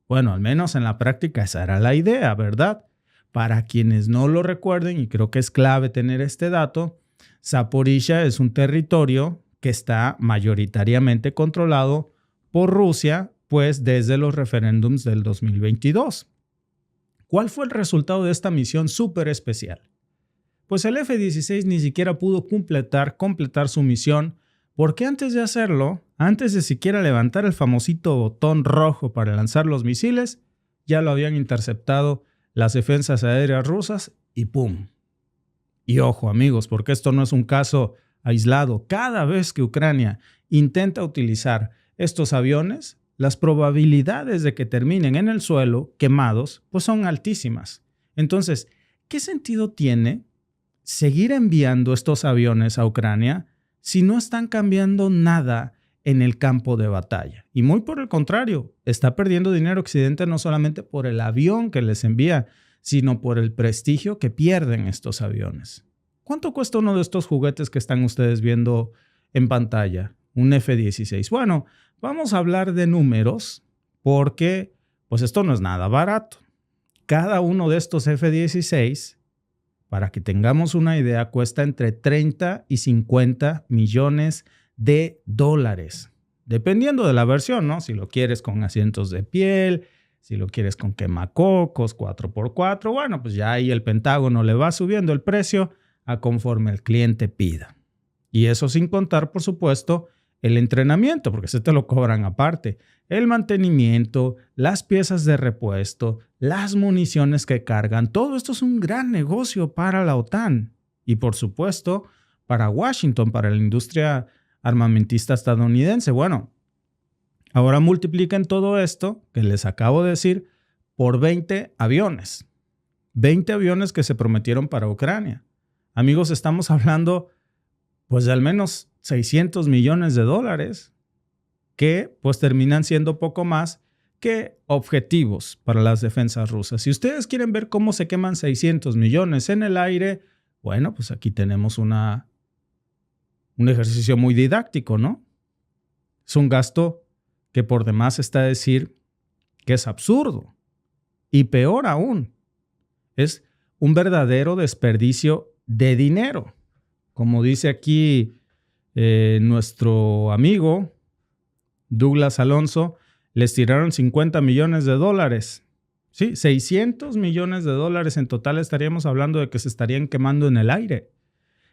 Bueno, al menos en la práctica esa era la idea, ¿verdad? Para quienes no lo recuerden, y creo que es clave tener este dato, Zaporilla es un territorio que está mayoritariamente controlado por Rusia, pues desde los referéndums del 2022. ¿Cuál fue el resultado de esta misión súper especial? Pues el F-16 ni siquiera pudo completar su misión, porque antes de hacerlo, antes de siquiera levantar el famosito botón rojo para lanzar los misiles, ya lo habían interceptado las defensas aéreas rusas y ¡pum! Y ojo, amigos, porque esto no es un caso aislado. Cada vez que Ucrania intenta utilizar estos aviones, las probabilidades de que terminen en el suelo quemados pues son altísimas. Entonces, ¿qué sentido tiene seguir enviando estos aviones a Ucrania si no están cambiando nada en el campo de batalla? Y muy por el contrario, está perdiendo dinero Occidente no solamente por el avión que les envía, sino por el prestigio que pierden estos aviones. ¿Cuánto cuesta uno de estos juguetes que están ustedes viendo en pantalla? Un F-16. Bueno, vamos a hablar de números porque pues esto no es nada barato. Cada uno de estos F-16, para que tengamos una idea, cuesta entre 30 y 50 millones de dólares. Dependiendo de la versión, ¿no? Si lo quieres con asientos de piel, Si lo quieres con quemacocos, 4x4, bueno, pues ya ahí el Pentágono le va subiendo el precio a conforme el cliente pida. Y eso sin contar, por supuesto, el entrenamiento, porque se te lo cobran aparte. El mantenimiento, las piezas de repuesto, las municiones que cargan, todo esto es un gran negocio para la OTAN. Y por supuesto, para Washington, para la industria armamentista estadounidense. Bueno, ahora multipliquen todo esto que les acabo de decir por 20 aviones. 20 aviones que se prometieron para Ucrania. Amigos, estamos hablando pues de al menos $600 millones que pues terminan siendo poco más que objetivos para las defensas rusas. Si ustedes quieren ver cómo se queman 600 millones en el aire, bueno, pues aquí tenemos un ejercicio muy didáctico, ¿no? Es un gasto que por demás está a decir que es absurdo. Y peor aún, es un verdadero desperdicio de dinero. Como dice aquí nuestro amigo Douglas Alonso, les tiraron $50 millones. Sí, $600 millones en total estaríamos hablando de que se estarían quemando en el aire.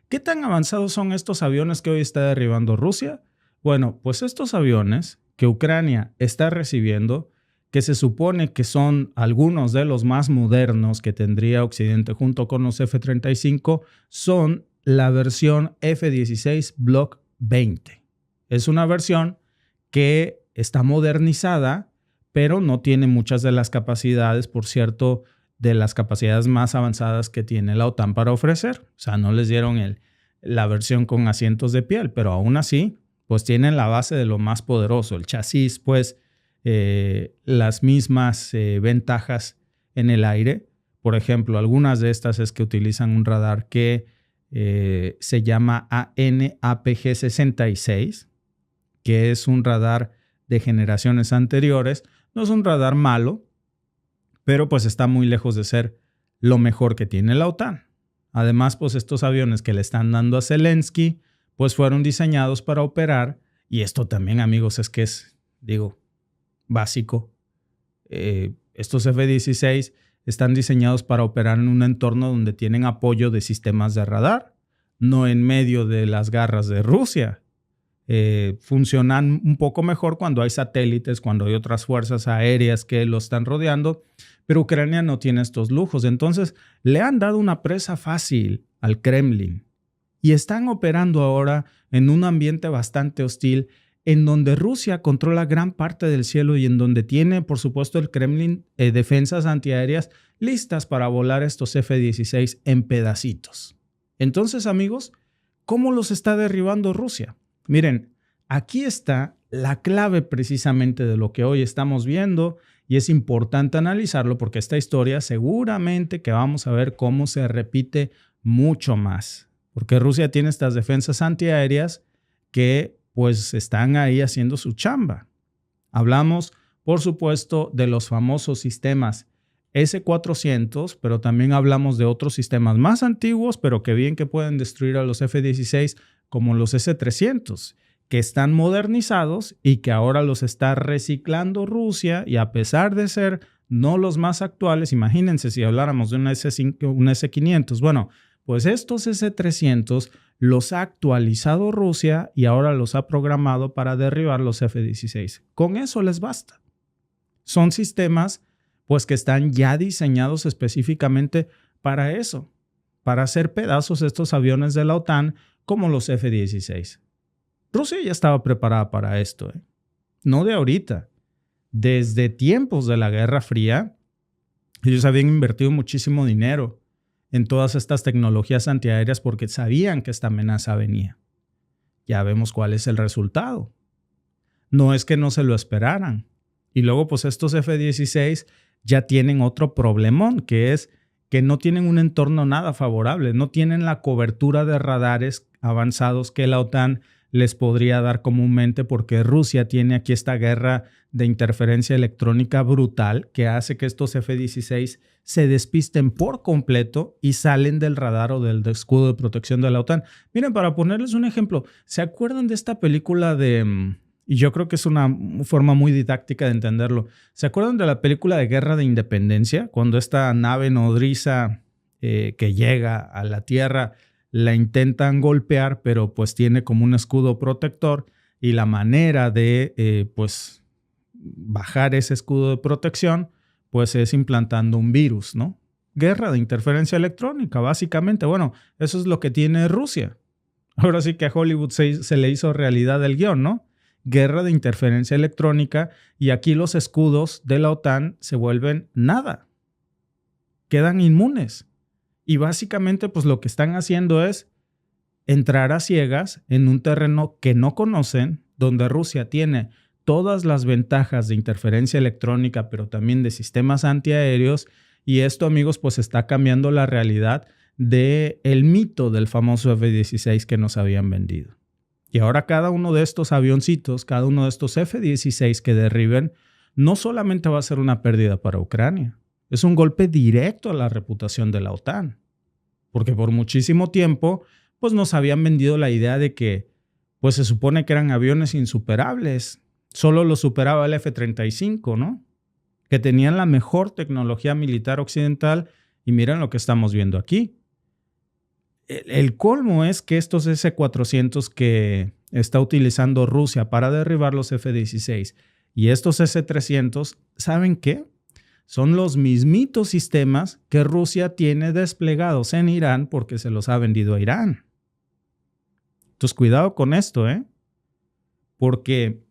¿Qué tan avanzados son estos aviones que hoy está derribando Rusia? Bueno, pues estos aviones que Ucrania está recibiendo, que se supone que son algunos de los más modernos que tendría Occidente junto con los F-35, son la versión F-16 Block 20. Es una versión que está modernizada, pero no tiene muchas de las capacidades, por cierto, de las capacidades más avanzadas que tiene la OTAN para ofrecer. O sea, no les dieron la versión con asientos de piel, pero aún así, pues tienen la base de lo más poderoso. El chasis, pues, las mismas ventajas en el aire. Por ejemplo, algunas de estas es que utilizan un radar que se llama AN/APG-66, que es un radar de generaciones anteriores. No es un radar malo, pero pues está muy lejos de ser lo mejor que tiene la OTAN. Además, pues estos aviones que le están dando a Zelensky, pues fueron diseñados para operar, y esto también, amigos, es que es, básico. Estos F-16 están diseñados para operar en un entorno donde tienen apoyo de sistemas de radar, no en medio de las garras de Rusia. Funcionan un poco mejor cuando hay satélites, cuando hay otras fuerzas aéreas que lo están rodeando, pero Ucrania no tiene estos lujos. Entonces, le han dado una presa fácil al Kremlin y están operando ahora en un ambiente bastante hostil en donde Rusia controla gran parte del cielo y en donde tiene, por supuesto, el Kremlin defensas antiaéreas listas para volar estos F-16 en pedacitos. Entonces, amigos, ¿cómo los está derribando Rusia? Miren, aquí está la clave precisamente de lo que hoy estamos viendo y es importante analizarlo porque esta historia seguramente que vamos a ver cómo se repite mucho más. Porque Rusia tiene estas defensas antiaéreas que pues están ahí haciendo su chamba. Hablamos, por supuesto, de los famosos sistemas S-400, pero también hablamos de otros sistemas más antiguos, pero que bien que pueden destruir a los F-16, como los S-300, que están modernizados y que ahora los está reciclando Rusia, y a pesar de ser no los más actuales, imagínense si habláramos de un S-500, bueno, pues estos S-300 los ha actualizado Rusia y ahora los ha programado para derribar los F-16. Con eso les basta. Son sistemas pues que están ya diseñados específicamente para eso, para hacer pedazos estos aviones de la OTAN como los F-16. Rusia ya estaba preparada para esto, no de ahorita. Desde tiempos de la Guerra Fría, ellos habían invertido muchísimo dinero en todas estas tecnologías antiaéreas porque sabían que esta amenaza venía. Ya vemos cuál es el resultado. No es que no se lo esperaran. Y luego, pues estos F-16 ya tienen otro problemón, que es que no tienen un entorno nada favorable, no tienen la cobertura de radares avanzados que la OTAN les podría dar comúnmente, porque Rusia tiene aquí esta guerra de interferencia electrónica brutal que hace que estos F-16 se despisten por completo y salen del radar o del escudo de protección de la OTAN. Miren, para ponerles un ejemplo, ¿se acuerdan de esta película de Y yo creo que es una forma muy didáctica de entenderlo. ¿Se acuerdan de la película de Guerra de Independencia? Cuando esta nave nodriza que llega a la Tierra la intentan golpear, pero pues tiene como un escudo protector y la manera de pues bajar ese escudo de protección pues es implantando un virus, ¿no? Guerra de interferencia electrónica, básicamente. Bueno, eso es lo que tiene Rusia. Ahora sí que a Hollywood se le hizo realidad el guión, ¿no? Guerra de interferencia electrónica y aquí los escudos de la OTAN se vuelven nada. Quedan inmunes. Y básicamente pues lo que están haciendo es entrar a ciegas en un terreno que no conocen, donde Rusia tiene todas las ventajas de interferencia electrónica, pero también de sistemas antiaéreos. Y esto, amigos, pues está cambiando la realidad del mito del famoso F-16 que nos habían vendido. Y ahora cada uno de estos avioncitos, cada uno de estos F-16 que derriben, no solamente va a ser una pérdida para Ucrania, es un golpe directo a la reputación de la OTAN. Porque por muchísimo tiempo, pues nos habían vendido la idea de que, pues se supone que eran aviones insuperables. Solo los superaba el F-35, ¿no? Que tenían la mejor tecnología militar occidental y miren lo que estamos viendo aquí. El colmo es que estos S-400 que está utilizando Rusia para derribar los F-16 y estos S-300, ¿saben qué? Son los mismitos sistemas que Rusia tiene desplegados en Irán porque se los ha vendido a Irán. Entonces, cuidado con esto, porque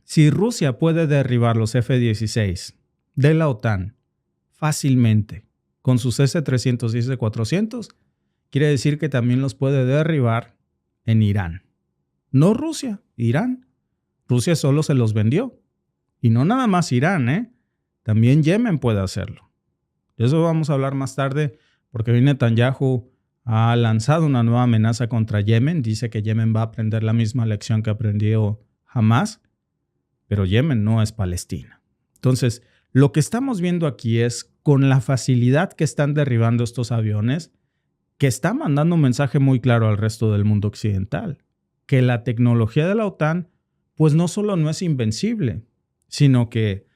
si Rusia puede derribar los F-16 de la OTAN fácilmente con sus S-300 y S-400, quiere decir que también los puede derribar en Irán. No Rusia, Irán. Rusia solo se los vendió. Y no nada más Irán, También Yemen puede hacerlo. De eso vamos a hablar más tarde, porque hoy Netanyahu ha lanzado una nueva amenaza contra Yemen. Dice que Yemen va a aprender la misma lección que aprendió Hamás, pero Yemen no es Palestina. Entonces, lo que estamos viendo aquí es, con la facilidad que están derribando estos aviones, que está mandando un mensaje muy claro al resto del mundo occidental, que la tecnología de la OTAN, pues no solo no es invencible, sino que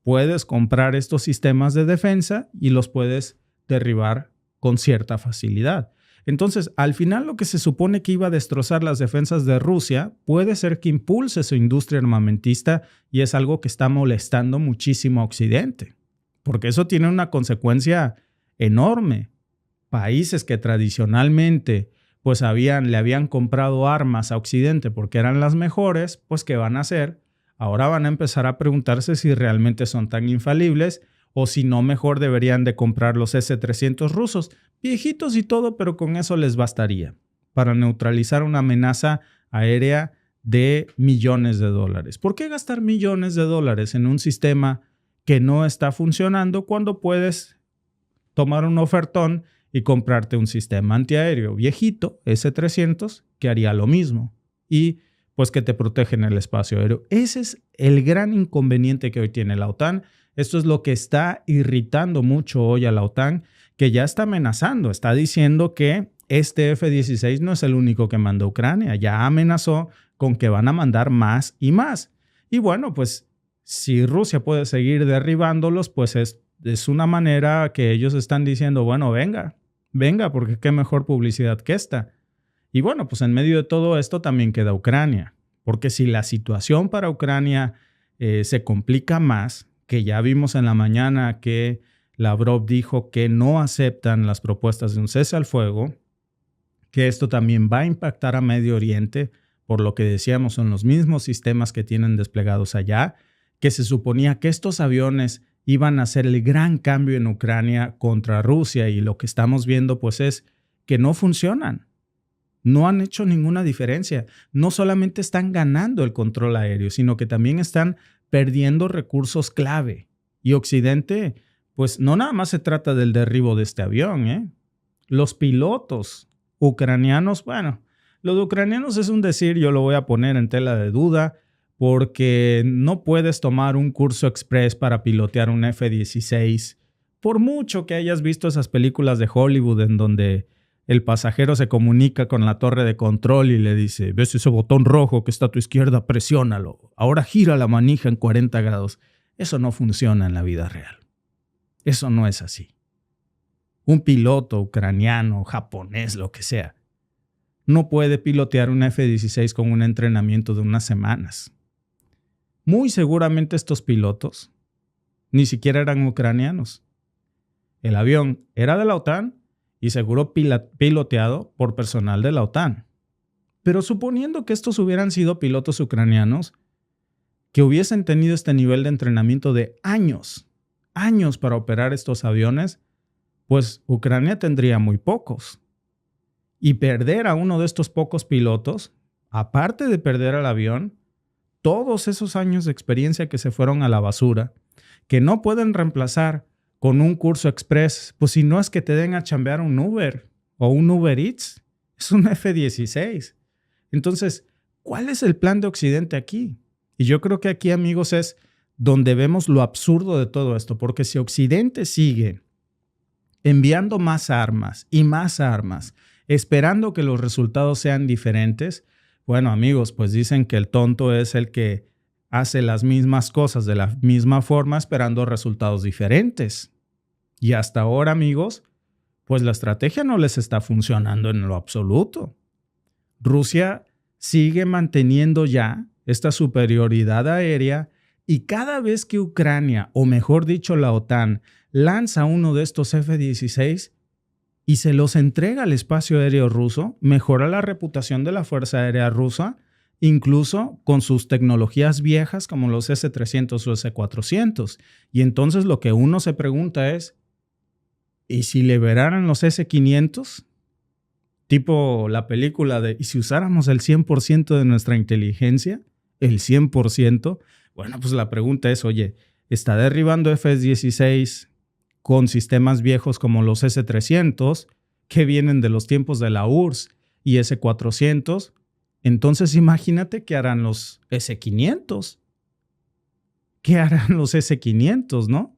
puedes comprar estos sistemas de defensa y los puedes derribar con cierta facilidad. Entonces, al final lo que se supone que iba a destrozar las defensas de Rusia puede ser que impulse su industria armamentista y es algo que está molestando muchísimo a Occidente, porque eso tiene una consecuencia enorme. Países que tradicionalmente pues le habían comprado armas a Occidente porque eran las mejores, pues ¿qué van a hacer? Ahora van a empezar a preguntarse si realmente son tan infalibles o si no mejor deberían de comprar los S-300 rusos, viejitos y todo, pero con eso les bastaría para neutralizar una amenaza aérea de millones de dólares. ¿Por qué gastar millones de dólares en un sistema que no está funcionando cuando puedes tomar un ofertón y comprarte un sistema antiaéreo viejito, S-300, que haría lo mismo y pues que te protege en el espacio aéreo? Ese es el gran inconveniente que hoy tiene la OTAN. Esto es lo que está irritando mucho hoy a la OTAN, que ya está amenazando, está diciendo que este F-16 no es el único que manda a Ucrania, ya amenazó con que van a mandar más y más. Y bueno, pues si Rusia puede seguir derribándolos, pues es una manera que ellos están diciendo, bueno, venga, porque qué mejor publicidad que esta. Y bueno, pues en medio de todo esto también queda Ucrania, porque si la situación para Ucrania se complica más, que ya vimos en la mañana que Lavrov dijo que no aceptan las propuestas de un cese al fuego, que esto también va a impactar a Medio Oriente, por lo que decíamos son los mismos sistemas que tienen desplegados allá, que se suponía que estos aviones iban a hacer el gran cambio en Ucrania contra Rusia y lo que estamos viendo pues es que no funcionan. No han hecho ninguna diferencia. No solamente están ganando el control aéreo, sino que también están perdiendo recursos clave. Y Occidente, pues no nada más se trata del derribo de este avión, Los pilotos ucranianos, bueno, lo de ucranianos es un decir, yo lo voy a poner en tela de duda, porque no puedes tomar un curso express para pilotear un F-16. Por mucho que hayas visto esas películas de Hollywood en donde el pasajero se comunica con la torre de control y le dice, ¿ves ese botón rojo que está a tu izquierda? Presiónalo. Ahora gira la manija en 40 grados. Eso no funciona en la vida real. Eso no es así. Un piloto ucraniano, japonés, lo que sea, no puede pilotear un F-16 con un entrenamiento de unas semanas. Muy seguramente estos pilotos ni siquiera eran ucranianos. El avión era de la OTAN y seguro piloteado por personal de la OTAN. Pero suponiendo que estos hubieran sido pilotos ucranianos, que hubiesen tenido este nivel de entrenamiento de años para operar estos aviones, pues Ucrania tendría muy pocos. Y perder a uno de estos pocos pilotos, aparte de perder al avión, todos esos años de experiencia que se fueron a la basura, que no pueden reemplazar con un curso express, pues si no es que te den a chambear un Uber o un Uber Eats, es un F-16. Entonces, ¿cuál es el plan de Occidente aquí? Y yo creo que aquí, amigos, es donde vemos lo absurdo de todo esto, porque si Occidente sigue enviando más armas, esperando que los resultados sean diferentes, bueno, amigos, pues dicen que el tonto es el que hace las mismas cosas de la misma forma esperando resultados diferentes. Y hasta ahora, amigos, pues la estrategia no les está funcionando en lo absoluto. Rusia sigue manteniendo ya esta superioridad aérea y cada vez que Ucrania, o mejor dicho la OTAN, lanza uno de estos F-16 y se los entrega al espacio aéreo ruso, mejora la reputación de la Fuerza Aérea Rusa, incluso con sus tecnologías viejas como los S-300 o S-400. Y entonces lo que uno se pregunta es, ¿y si liberaran los S-500? Tipo la película de, ¿y si usáramos el 100% de nuestra inteligencia? ¿El 100%? Bueno, pues la pregunta es, oye, ¿está derribando F-16 con sistemas viejos como los S-300 que vienen de los tiempos de la URSS y S-400? Entonces imagínate qué harán los S-500. ¿Qué harán los S-500, no?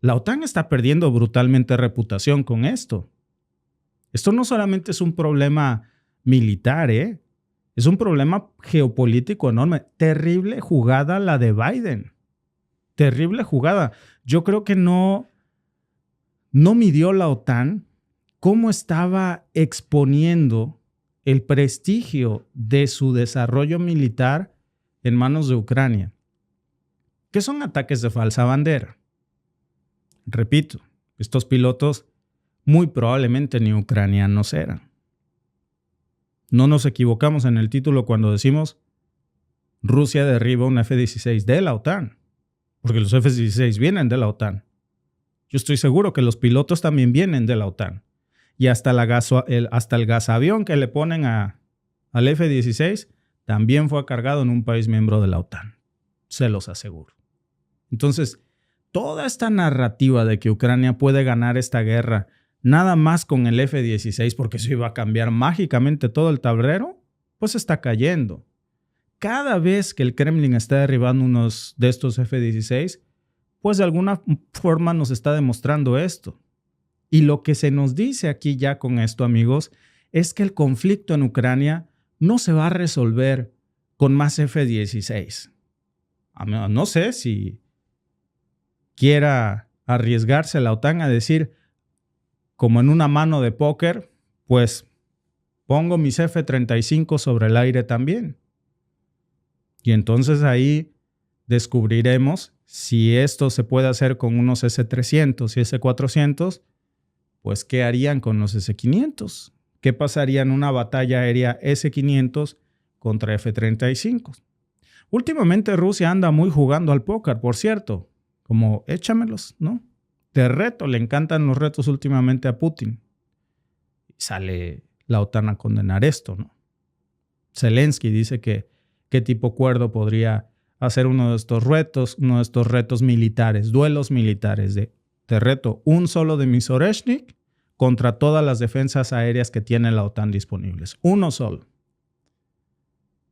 La OTAN está perdiendo brutalmente reputación con esto. Esto no solamente es un problema militar, es un problema geopolítico enorme. Terrible jugada la de Biden. Terrible jugada. Yo creo que no midió la OTAN cómo estaba exponiendo el prestigio de su desarrollo militar en manos de Ucrania. ¿Qué son ataques de falsa bandera? Repito, estos pilotos muy probablemente ni ucranianos eran. No nos equivocamos en el título cuando decimos Rusia derriba un F-16 de la OTAN, porque los F-16 vienen de la OTAN. Yo estoy seguro que los pilotos también vienen de la OTAN. Y hasta el gasavión que le ponen al F-16 también fue cargado en un país miembro de la OTAN. Se los aseguro. Entonces, toda esta narrativa de que Ucrania puede ganar esta guerra nada más con el F-16 porque eso iba a cambiar mágicamente todo el tablero, pues está cayendo. Cada vez que el Kremlin está derribando unos de estos F-16, pues de alguna forma nos está demostrando esto. Y lo que se nos dice aquí ya con esto, amigos, es que el conflicto en Ucrania no se va a resolver con más F-16. No sé si quiera arriesgarse la OTAN a decir, como en una mano de póker, pues pongo mis F-35 sobre el aire también. Y entonces ahí descubriremos si esto se puede hacer con unos S-300 y S-400, pues ¿qué harían con los S-500? ¿Qué pasaría en una batalla aérea S-500 contra F-35? Últimamente Rusia anda muy jugando al póker, por cierto, como échamelos, ¿no? Te reto, le encantan los retos últimamente a Putin. Y sale la OTAN a condenar esto, ¿no? Zelensky dice que qué tipo cuerdo podría hacer uno de estos retos militares, duelos militares de te reto un solo de mis Oreshnik contra todas las defensas aéreas que tiene la OTAN disponibles. Uno solo.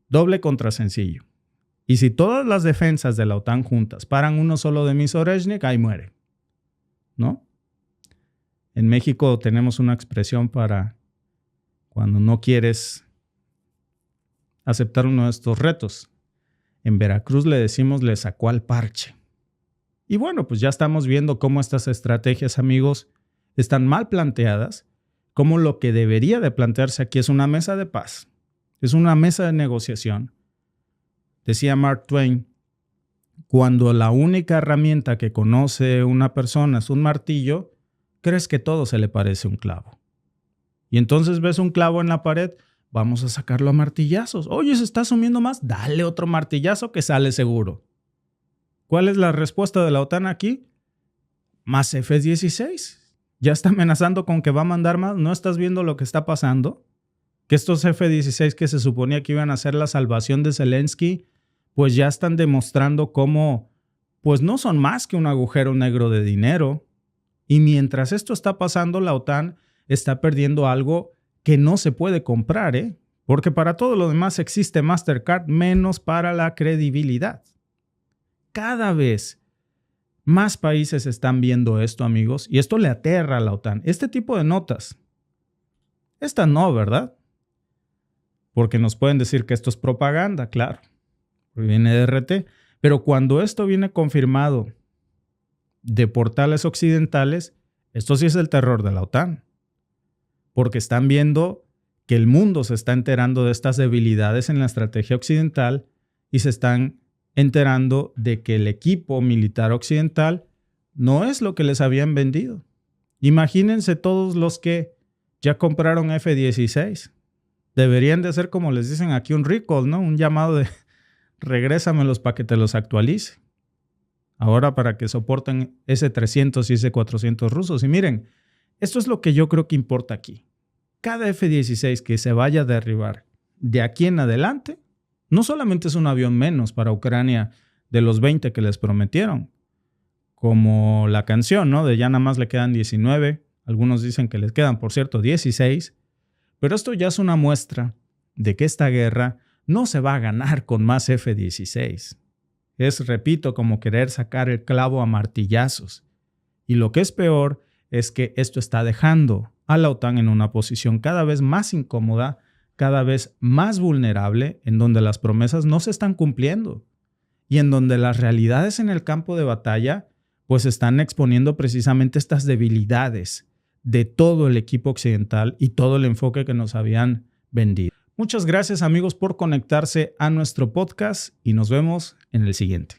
Doble contra sencillo. Y si todas las defensas de la OTAN juntas paran uno solo de mis Oreshnik, ahí muere, ¿no? En México tenemos una expresión para cuando no quieres aceptar uno de estos retos. En Veracruz le decimos le sacó al parche. Y bueno, pues ya estamos viendo cómo estas estrategias, amigos, están mal planteadas, cómo lo que debería de plantearse aquí es una mesa de paz, es una mesa de negociación. Decía Mark Twain, cuando la única herramienta que conoce una persona es un martillo, crees que todo se le parece un clavo. Y entonces ves un clavo en la pared, vamos a sacarlo a martillazos. Oye, se está sumiendo más, dale otro martillazo que sale seguro. ¿Cuál es la respuesta de la OTAN aquí? Más F-16. Ya está amenazando con que va a mandar más. ¿No estás viendo lo que está pasando? Que estos F-16 que se suponía que iban a ser la salvación de Zelensky, pues ya están demostrando cómo, pues no son más que un agujero negro de dinero. Y mientras esto está pasando, la OTAN está perdiendo algo que no se puede comprar, porque para todo lo demás existe Mastercard, menos para la credibilidad. Cada vez más países están viendo esto, amigos, y esto le aterra a la OTAN. Este tipo de notas, esta no, ¿verdad? Porque nos pueden decir que esto es propaganda, claro, porque viene de RT, pero cuando esto viene confirmado de portales occidentales, esto sí es el terror de la OTAN, porque están viendo que el mundo se está enterando de estas debilidades en la estrategia occidental y se están enterando de que el equipo militar occidental no es lo que les habían vendido. Imagínense todos los que ya compraron F-16. Deberían de ser, como les dicen aquí, un recall, ¿no? Un llamado de regrésamelos para que te los actualice. Ahora para que soporten S-300 y S-400 rusos. Y miren, esto es lo que yo creo que importa aquí. Cada F-16 que se vaya a derribar de aquí en adelante, no solamente es un avión menos para Ucrania de los 20 que les prometieron, como la canción, ¿no? De ya nada más le quedan 19, algunos dicen que les quedan, por cierto, 16, pero esto ya es una muestra de que esta guerra no se va a ganar con más F-16. Es, repito, como querer sacar el clavo a martillazos. Y lo que es peor es que esto está dejando a la OTAN en una posición cada vez más incómoda, cada vez más vulnerable, en donde las promesas no se están cumpliendo y en donde las realidades en el campo de batalla pues están exponiendo precisamente estas debilidades de todo el equipo occidental y todo el enfoque que nos habían vendido. Muchas gracias, amigos, por conectarse a nuestro podcast y nos vemos en el siguiente.